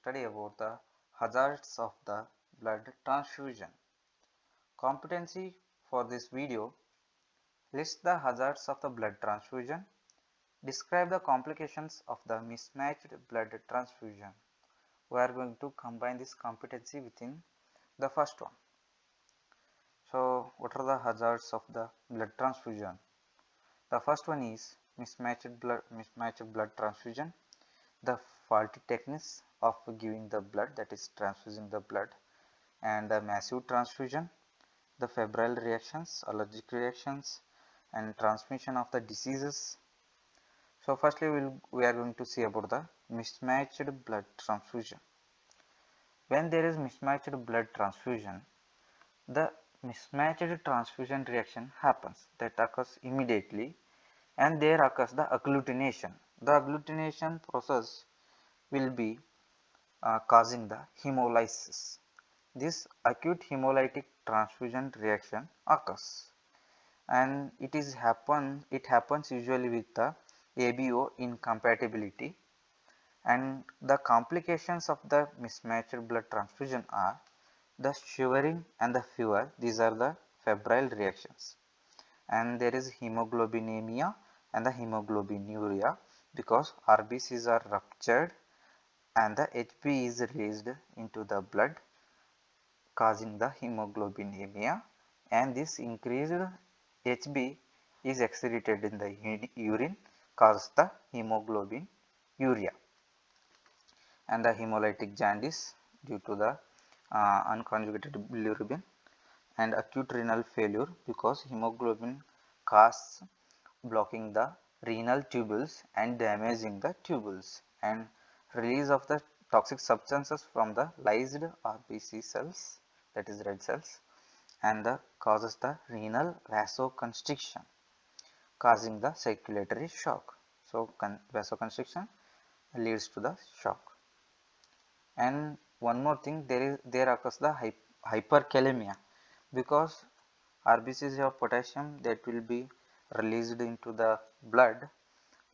study about the hazards of the blood transfusion. Competency for this video: list the hazards of the blood transfusion, describe the complications of the mismatched blood transfusion. We are going to combine this competency within the first one. So, what are the hazards of the blood transfusion? The first one is mismatched blood transfusion, the faulty techniques of giving the blood, that is transfusing the blood, and the massive transfusion, the febrile reactions, allergic reactions, and transmission of the diseases. So firstly we are going to see about the mismatched blood transfusion. When there is mismatched blood transfusion, the mismatched transfusion reaction happens, that occurs immediately, and there occurs the agglutination. The agglutination process will be causing the hemolysis. This acute hemolytic transfusion reaction occurs, and it happens usually with the ABO incompatibility, and the complications of the mismatched blood transfusion are the shivering and the fever. These are the febrile reactions, and there is hemoglobinemia and the hemoglobinuria because RBCs are ruptured and the HB is released into the blood, causing the hemoglobinemia, and this increased HB is excreted in the urine, causes the hemoglobinuria, and the hemolytic jaundice due to the unconjugated bilirubin, and acute renal failure because hemoglobin casts blocking the renal tubules and damaging the tubules, and release of the toxic substances from the lysed RBC cells, that is red cells, and the causes the renal vasoconstriction, causing the circulatory shock. So vasoconstriction leads to the shock. And one more thing, there occurs the hyperkalemia because RBCs have potassium that will be released into the blood.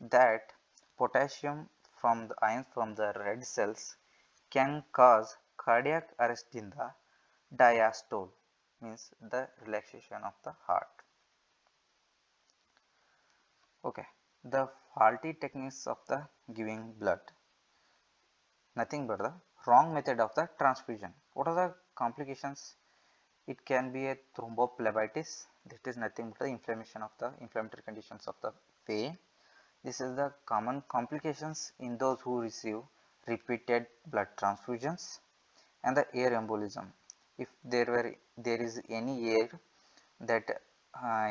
That potassium from the ions from the red cells can cause cardiac arrest in the diastole, means the relaxation of the heart. Okay, the faulty techniques of the giving blood, nothing but the wrong method of the transfusion. What are the complications? It can be a thrombophlebitis, that is nothing but the inflammation of the inflammatory conditions of the vein. This is the common complications in those who receive repeated blood transfusions. And the air embolism, if there is any air that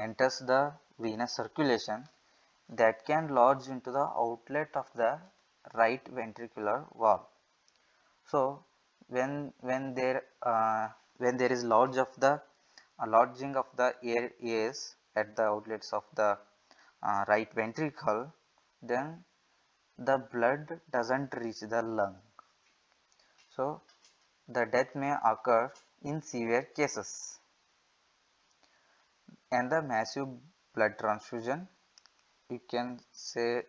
enters the venous circulation, that can lodge into the outlet of the right ventricular valve. So when there is lodging of the airs at the outlets of the right ventricle, then the blood doesn't reach the lung. So the death may occur in severe cases. And the massive blood transfusion, you can say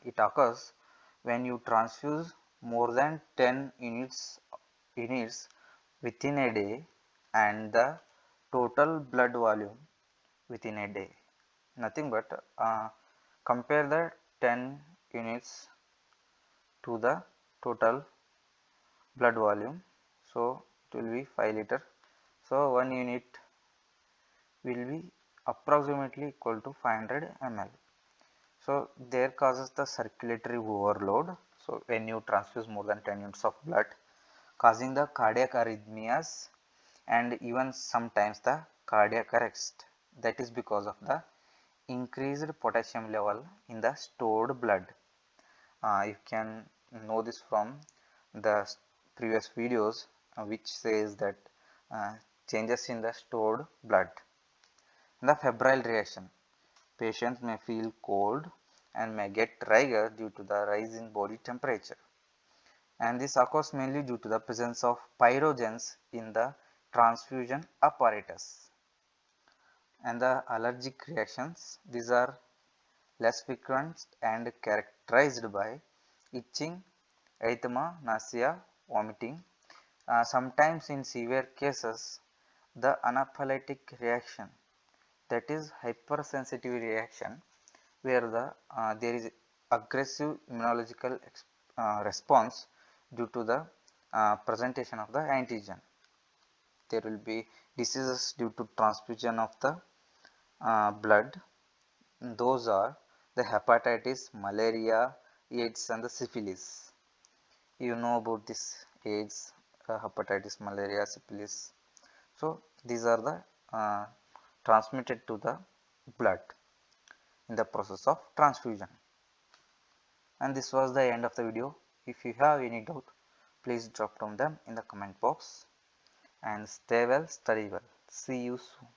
it occurs when you transfuse more than 10 units within a day and the total blood volume within a day. Nothing but compare the 10 units to the total blood volume. So it will be 5 liter. So 1 unit will be approximately equal to 500 ml. So there causes the circulatory overload. So when you transfuse more than 10 units of blood, causing the cardiac arrhythmias and even sometimes the cardiac arrest. That is because of the increased potassium level in the stored blood. You can know this from the previous videos which says that changes in the stored blood. The febrile reaction, patients may feel cold and may get trigger due to the rise in body temperature, and this occurs mainly due to the presence of pyrogens in the transfusion apparatus. And the allergic reactions, these are less frequent and characterized by itching, erythema, nausea, vomiting. Sometimes in severe cases, the anaphylactic reaction, that is hypersensitivity reaction, where there is aggressive immunological response due to the presentation of the antigen. There will be diseases due to transfusion of the blood. Those are the hepatitis, malaria, AIDS and the syphilis. You know about this AIDS, hepatitis, malaria, syphilis. So these are the transmitted to the blood in the process of transfusion. And this was the end of the video. If you have any doubt, please drop down them in the comment box, and stay well, study well. See you soon.